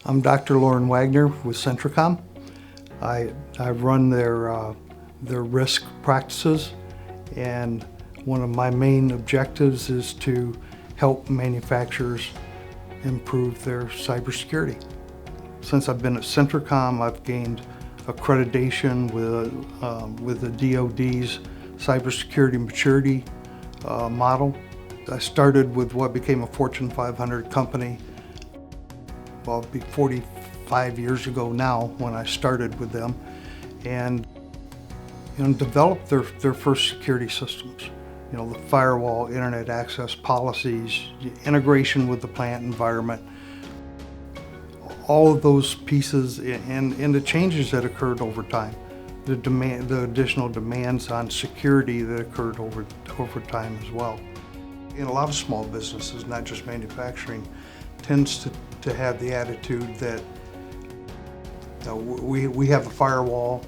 I'm Dr. Lauren Wagner with CentraComm. I run their risk practices, and one of my main objectives is to help manufacturers improve their cybersecurity. Since I've been at CentraComm, I've gained accreditation with the DoD's cybersecurity maturity model. I started with what became a Fortune 500 company. Well, it'll be 45 years ago now when I started with them, and developed their first security systems. The firewall, internet access policies, integration with the plant environment, all of those pieces, and the changes that occurred over time, the additional demands on security that occurred over time as well. In a lot of small businesses, not just manufacturing, tends to have the attitude that we have a firewall,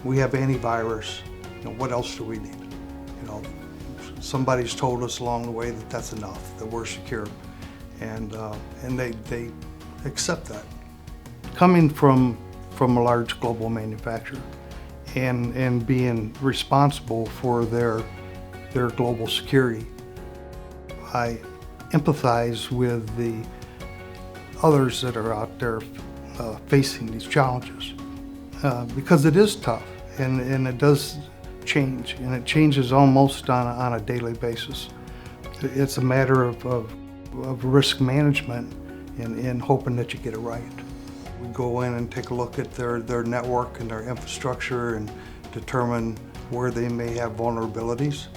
we have antivirus, what else do we need? Somebody's told us along the way that that's enough, that we're secure, and they accept that. Coming from a large global manufacturer and being responsible for their global security, I empathize with the others that are out there facing these challenges, because it is tough, and it does change, and it changes almost on a daily basis. It's a matter of risk management and hoping that you get it right. We go in and take a look at their network and their infrastructure and determine where they may have vulnerabilities,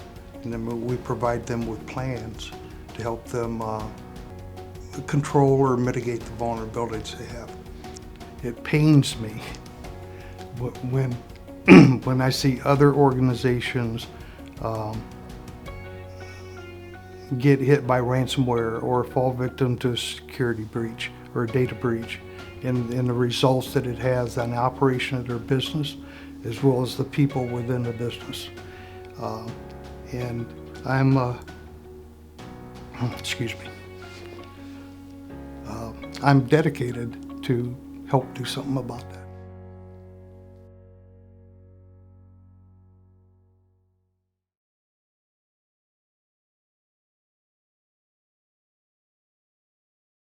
and then we provide them with plans to help them control or mitigate the vulnerabilities they have. It pains me when I see other organizations get hit by ransomware or fall victim to a security breach or a data breach, and the results that it has on the operation of their business as well as the people within the business. And I'm I'm dedicated to help do something about that.